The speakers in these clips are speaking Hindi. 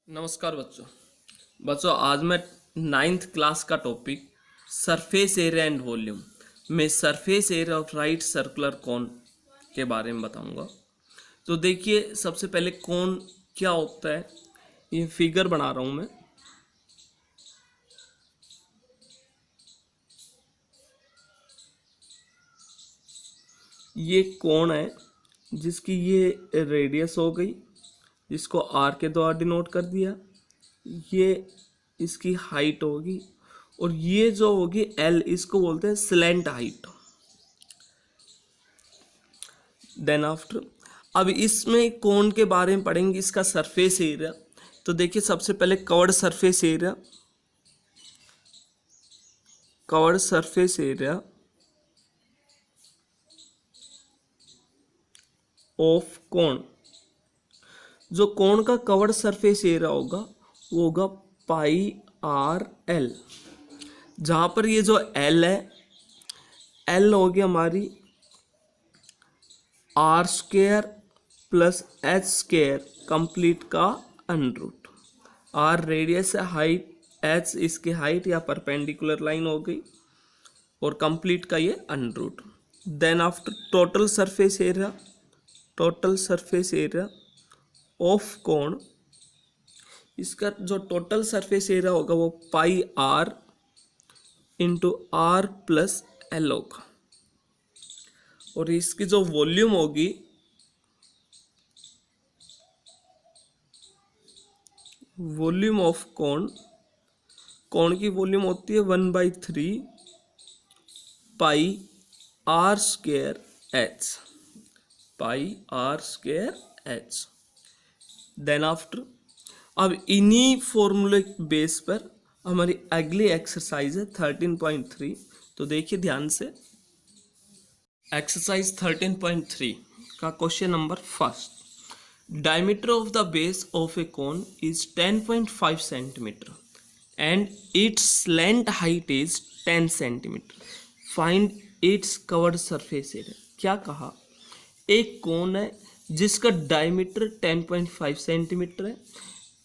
नमस्कार बच्चों आज मैं नाइन्थ क्लास का topic surface area and volume में surface area of right circular cone के बारे में बताऊंगा। तो देखिए, सबसे पहले कोन क्या होता है, ये फिगर बना रहा हूं मैं। ये कोन है जिसकी ये रेडियस हो गई, जिसको आर के द्वारा डिनोट कर दिया। ये इसकी हाइट होगी और ये जो होगी एल, इसको बोलते हैं स्लैंट हाइट। देन आफ्टर अब इसमें कोन के बारे में पढ़ेंगे, इसका सरफेस एरिया। तो देखिए, सबसे पहले curved surface area of cone. जो कोन का कवर्ड सरफेस एरिया होगा वो होगा पाई आर एल, जहां पर ये जो एल है, एल होगी हमारी R square plus H square complete का अंडररूट। आर रेडियस है, हाइट एच इसकी हाइट या परपेंडिकुलर लाइन हो गई, और कंप्लीट का ये under root. Then after total surface area of cone, इसका जो टोटल सरफेस एरिया होगा वो pi R into are plus L होगा, और इसकी जो वॉल्यूम होगी वॉल्यूम ऑफ कोन की वॉल्यूम होती है 1/3 pi R square H. Then after अब इन्हीं फॉर्मूले बेस पर हमारी अगली एक्सरसाइज है 13.3। तो देखिए ध्यान से, एक्सरसाइज 13.3 का question number first. Diameter of the base of A cone is 10.5 centimetre and it's slant height is 10 centimetre. Find its curved surface area. क्या कहा, एक कोन है जिसका डायमीटर 10.5 सेंटीमीटर है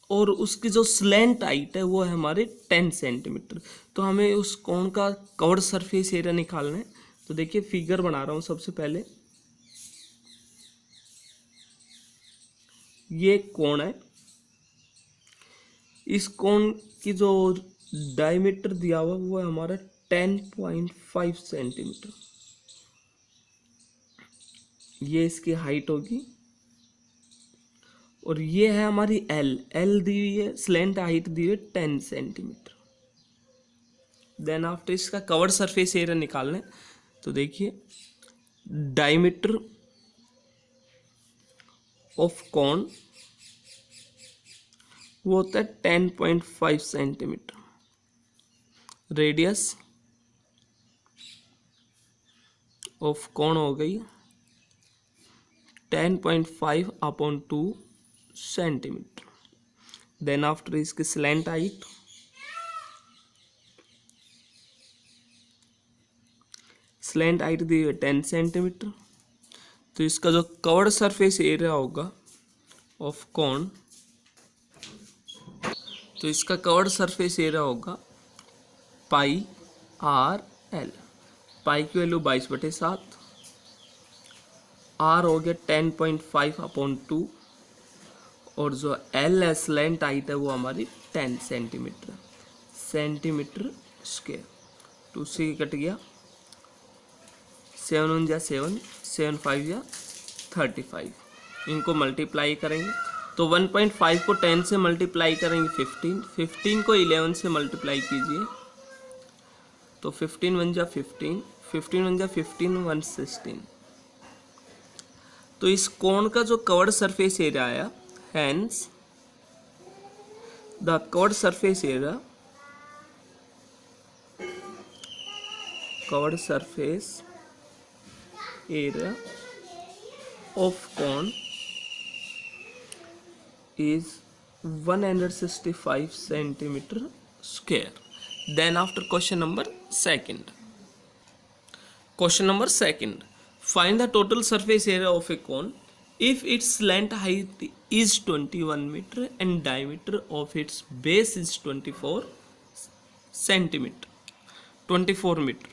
और उसकी जो स्लैंट हाइट है वो है हमारे 10 सेंटीमीटर। तो हमें उस कोन का कवर्ड सरफेस एरिया निकालना है। तो देखिए, फिगर बना रहा हूं। सबसे पहले ये कोन है, इस कोन की जो डायमीटर दिया हुआ वो है हमारा 10.5 सेंटीमीटर। ये इसकी हाइट होगी, और ये है हमारी एल दी हुई है, स्लैंट हाइट दी हुई है 10 सेंटीमीटर। देन आफ्टर इसका कवर्ड सरफेस एरिया निकालना है। तो देखिए, डायमीटर ऑफ कोन वो होता है 10.5 सेंटीमीटर, रेडियस ऑफ कोन हो गई 10.5/2 सेंटीमीटर। देन आफ्टर इसकी स्लैंट हाइट, दी है 10 सेंटीमीटर। तो इसका जो कवर्ड सरफेस एरिया होगा ऑफ कोन, तो इसका कवर्ड सरफेस एरिया होगा पाई आर एल। पाई की वैल्यू 22/7, आर हो गया 10.5/2, और जो एल है स्लैंट हाइट है वो हमारी 10 सेंटीमीटर स्क्वायर। 2 से कट गया, 7 1 जा 7, 7 5 जा 35। इनको मल्टीप्लाई करेंगे तो 1.5 को 10 से मल्टीप्लाई करेंगे 15 को 11 से मल्टीप्लाई कीजिए तो 15 1 जा 15, 15 1 जा 15, 1 16। तो इस कोण का जो कवर्ड सरफेस एरिया आया, hence the curved surface area of cone is 165 centimeter square. Then after question number second, find the total surface area of a cone if its slant height is 21 meter and diameter of its base is 24 centimetre 24 metre.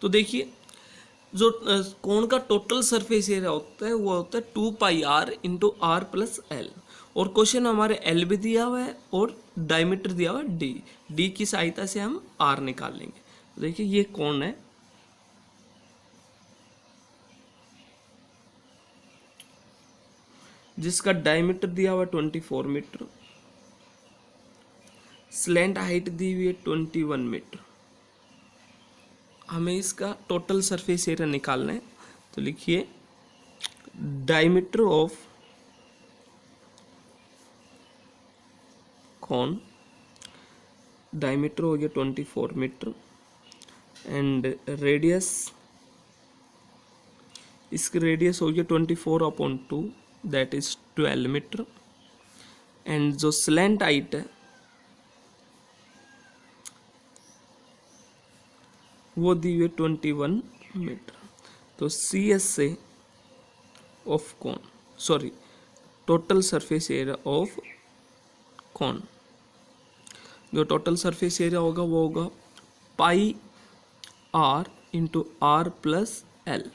तो देखिए जो कोण का टोटल सरफेस एरिया होता है वो होता है 2πr into are plus l. और क्वेश्चन हमारे एल भी दिया हुआ है और डायमीटर दिया हुआ है डी। डी की सहायता से हम आर निकाल लेंगे। तो देखिए ये कोण है, जिसका डायमीटर दिया हुआ 24 मीटर, स्लैंट हाइट दी हुई है 21 मीटर। हमें इसका टोटल सरफेस एरिया निकालना है। तो लिखिए डायमीटर ऑफ कोन, डायमीटर हो गया 24 मीटर एंड रेडियस, इसकी रेडियस हो गया 24/2 दैट इज 12 मीटर। एंड जो स्लैंट हाइट है वो दी हुई 21 मीटर। तो सी एस से of cone, sorry total surface area of cone, जो टोटल सरफेस एरिया होगा वो होगा pi R into are plus L.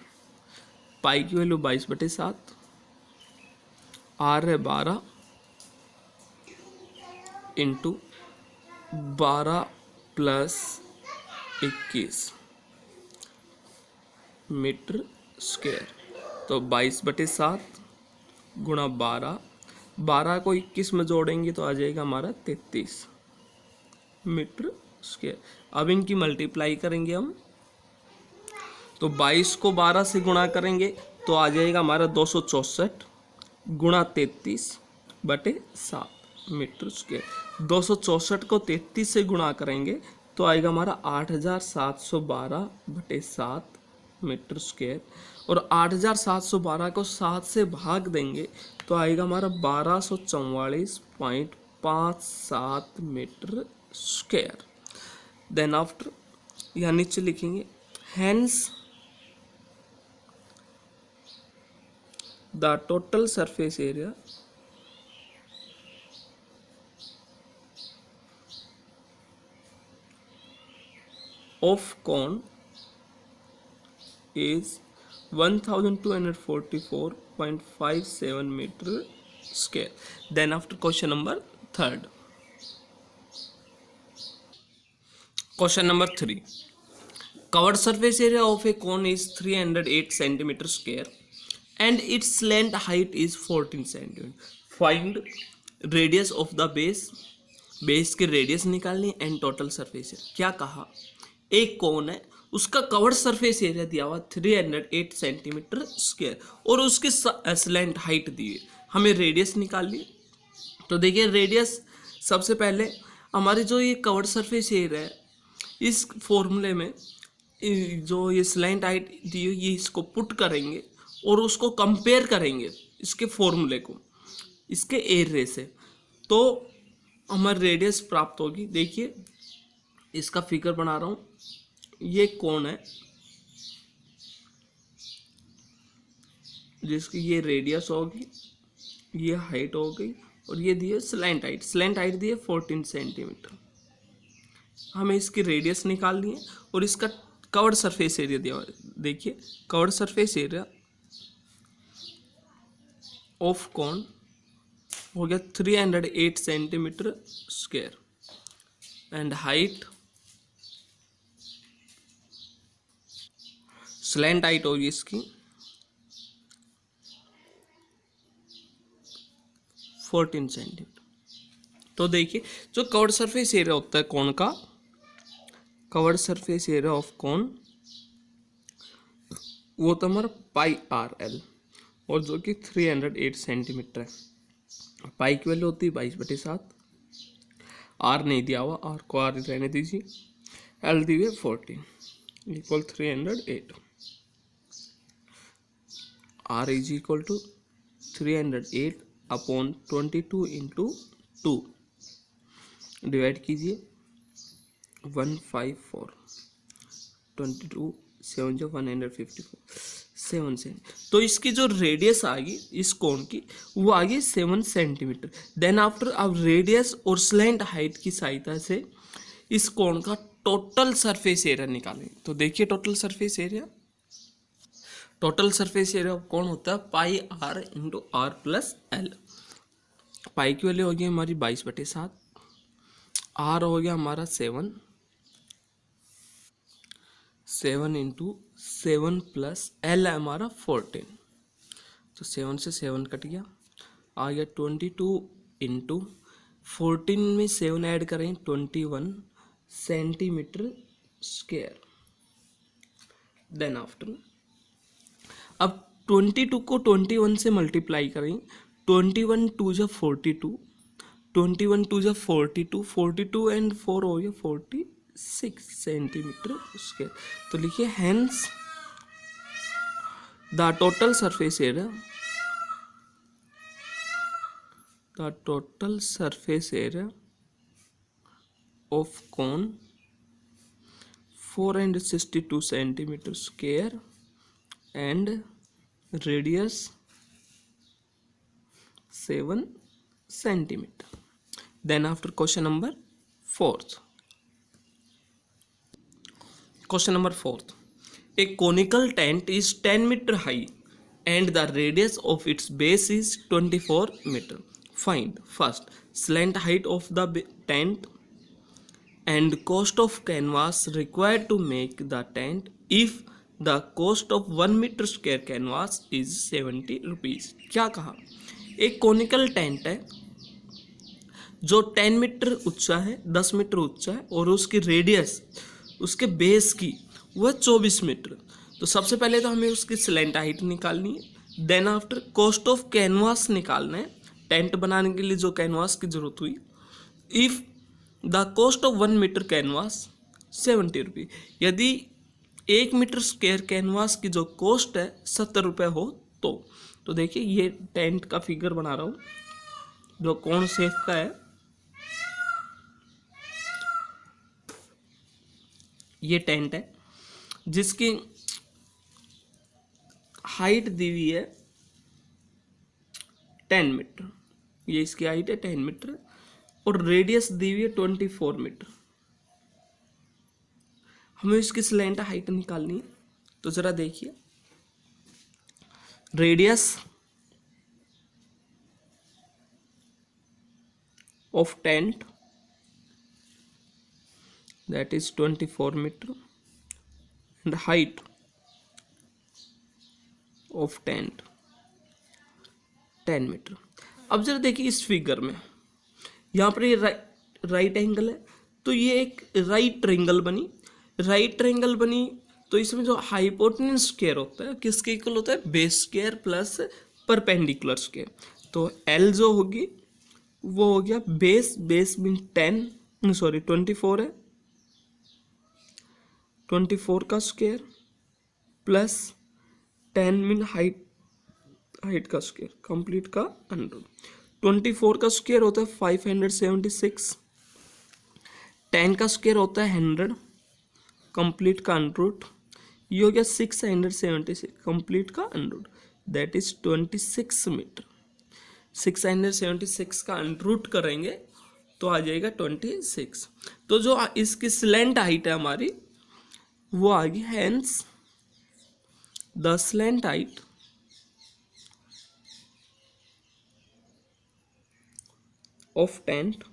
Pi की वैल्यू 22/7, आर है 12 इंटू 12 प्लस 21 मीटर स्क्वायर। तो 22/7 गुणा 12, 12 को 21 में जोड़ेंगे तो आ जाएगा हमारा 33 मीटर स्क्वायर। अब इनकी मल्टीप्लाई करेंगे हम, तो 22 को 12 से गुणा करेंगे तो आ जाएगा हमारा 264 गुणा 33/7 मीटर स्क्वायर। 264 को 33 से गुणा करेंगे तो आएगा हमारा 8712/7 मीटर स्क्वायर। और 8712 को 7 से भाग देंगे तो आएगा हमारा 1244.57 मीटर स्क्वायर। देन आफ्टर यहाँ नीचे लिखेंगे hence the total surface area of cone is 1244.57 meter square. Then after question number 3rd. Question number 3. Covered surface area of a cone is 308 centimeter square and its length height is 14 centimeter. Find radius of the base. Base के रेडियस निकालनी एंड टोटल सरफेस एरिया। क्या कहा, एक कोन है उसका कवर्ड सरफेस एरिया दिया हुआ 308 सेंटीमीटर स्क्वायर और उसकी स्लैंट हाइट दी है, हमें रेडियस निकालनी। तो देखिए रेडियस सबसे पहले हमारी जो ये कवर्ड सरफेस एरिया है इस फॉर्मूले में जो ये स्लैंट हाइट दी हुई ये इसको पुट करेंगे और उसको कंपेयर करेंगे इसके फॉर्मूले को इसके एरिया से, तो हमारी रेडियस प्राप्त होगी। देखिए इसका फिगर बना रहा हूँ, ये कोण है जिसकी ये रेडियस होगी, ये हाइट हो गई और ये दी है स्लैंट हाइट। स्लैंट हाइट दी है 14 सेंटीमीटर। हमें इसकी रेडियस निकालनी है और इसका कवर्ड सरफेस एरिया दिया हुआ है। देखिए कवर्ड सरफेस एरिया ऑफ कोन हो गया 308 centimetre square and height, slant height होगी इसकी 14 सेंटीमीटर। तो देखिए जो कवर्ड सरफेस एरिया होता है कोन का, कवर्ड सरफेस एरिया ऑफ कोन वो तो हमारा πRL और जो कि 308 सेंटीमीटर है। पाई की वैल्यू होती है 22/7, आर नहीं दिया हुआ, आर को आर रहने दीजिए, एल दी हुई 14 equal 308। R is equal to 308/22 into 2 divide कीजिए 154, 22 7 154, 7 सेंट, तो इसकी जो रेडियस आ गई इस कोण की वो आ गई 7 सेंटीमीटर। देन आफ्टर अब रेडियस और स्लैंट हाइट की सहायता से इस कोण का टोटल सरफेस एरिया निकालें। तो देखिए total surface area, total surface area कौन होता है pi R into are plus L. Pi की वैल्यू हो गई हमारी 22/7, आर हो गया हमारा 7 इंटू 7 प्लस एल है हमारा 14, तो 7 से 7 कट गया, आ गया 22 इंटू 14 में 7 ऐड करें 21 सेंटीमीटर स्क्वायर। देन आफ्टर अब 22 को 21 से मल्टीप्लाई करें, 21 टू जा 42, 21 टू जा 42, 42 एंड 4 हो गया 46 सेंटीमीटर स्क्वायर। तो लिखिए hence the total surface area, the total surface area of cone 462 centimetre square and radius 7 centimeter. Then after question number 4th. Question number 4th. A conical tent is 10 meter high and the radius of its base is 24 meter. Find first slant height of the tent and cost of canvas required to make the tent if the cost of 1 metre square canvas is 70 rupees. क्या कहा, एक कोनिकल टेंट है जो 10 मीटर ऊंचा है, 10 मीटर ऊंचा है और उसकी रेडियस उसके बेस की वह 24 मीटर। तो सबसे पहले तो हमें उसकी स्लैंट हाइट निकालनी है, then after cost of canvas निकालना है, टेंट बनाने के लिए जो कैनवास की जरूरत हुई। If the cost of 1 metre canvas 70 रुपये, यदि 1 मीटर स्क्वायर कैनवास की जो कॉस्ट है 70 रुपये हो तो देखिए ये टेंट का फिगर बना रहा हूँ जो कोण शेप का है, ये टेंट है जिसकी हाइट दी हुई है 10 मीटर, ये इसकी हाइट है 10 मीटर और रेडियस दी हुई है 24 मीटर। हमें इसकी स्लैंट हाइट निकालनी है, तो जरा देखिए radius of tent that is 24 metre and height of tent 10 metre. अब जरा देखिए इस फिगर में यहाँ पर ये राइट एंगल है, तो ये एक राइट ट्रायंगल बनी, राइट ट्रायंगल बनी तो इसमें जो हाइपोटेन्यूज स्क्वायर होता है किसके इक्वल होता है, base square plus perpendicular square. तो एल जो होगी वो हो गया बेस मीन 24 है, 24 का स्क्वायर प्लस 10 मीन हाइट का स्क्वायर कंप्लीट का अंडर। 24 का स्क्वायर होता है 576, 10 का स्क्वायर होता है 100 कंप्लीट का अंडरूट, ये हो गया 676 कंप्लीट का अंडरूट, दैट इज 26 मीटर। 676 का अंडरूट करेंगे तो आ जाएगा 26। तो जो इसकी स्लैंट हाइट है हमारी वो आ गई, hence the slant height of tent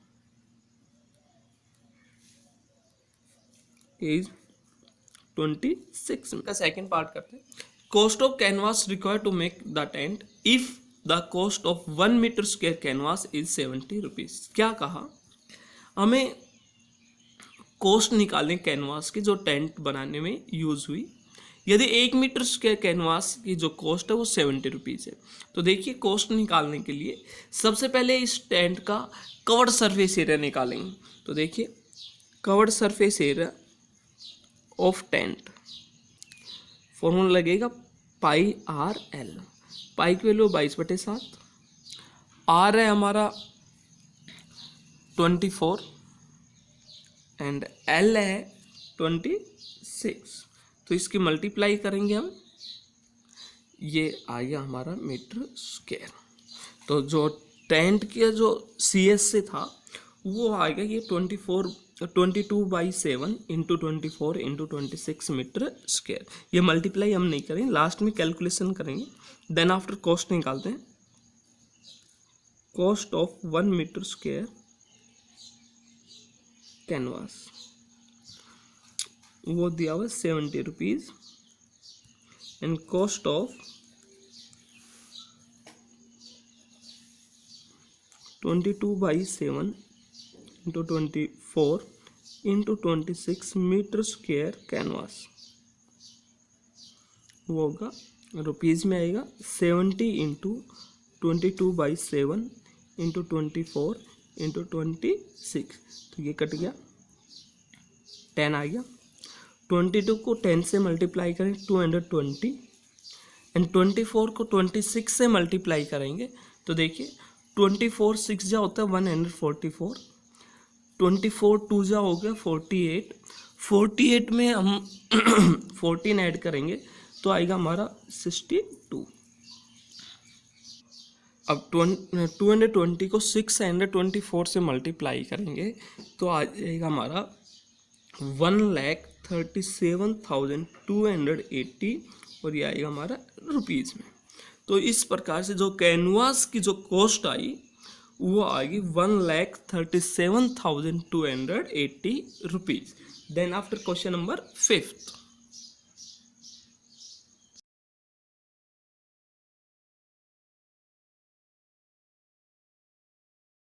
is 26। का सेकेंड पार्ट करते हैं। Cost of canvas required to make the tent if the cost of 1 metre square canvas is 70 rupees. क्या कहा, हमें कॉस्ट निकालें कैनवास की जो टेंट बनाने में यूज हुई। यदि 1 मीटर स्क्वायर कैनवास की जो कॉस्ट है वो 70 रुपीज़ है, तो देखिए कॉस्ट निकालने के लिए सबसे पहले इस टेंट का कवर्ड सरफेस एरिया निकालेंगे। तो देखिए curved surface area of tent formula लगेगा पाई आर एल। पाई की वैल्यू 22/7, आर है हमारा 24 एंड एल है 26। तो इसकी मल्टीप्लाई करेंगे हम ये आ गया हमारा मीटर स्क्वायर। तो जो टेंट के जो CSC था वो आएगा ये 22/7 इंटू 24 इंटू 26 मीटर स्क्वायर। ये मल्टीप्लाई हम नहीं करेंगे, लास्ट में कैलकुलेशन करेंगे। देन आफ्टर कॉस्ट निकालते हैं। Cost of 1 metre square canvas वो दिया हुआ 70 rupees and cost of 22/7 into 24 into 26 metre square canvas वो होगा रुपीज़ में आएगा 70 इंटू 22/7 इंटू 24 इंटू 26। तो ये कट गया, 10 आ गया। 22 को 10 से मल्टीप्लाई करें 220 एंड 24 को 26 से मल्टीप्लाई करेंगे तो देखिए 24 6 जा होता है 144, 24 2 जा हो गया 48, 48 में हम 14 ऐड करेंगे तो आएगा हमारा 62। अब 220 को 624 से मल्टीप्लाई करेंगे तो आ जाएगा हमारा 1,37,280 और ये आएगा हमारा रुपीज़ में। तो इस प्रकार से जो कैनवास की जो कॉस्ट आई वो आएगी 1,37,280 rupees. Then after question number 5th।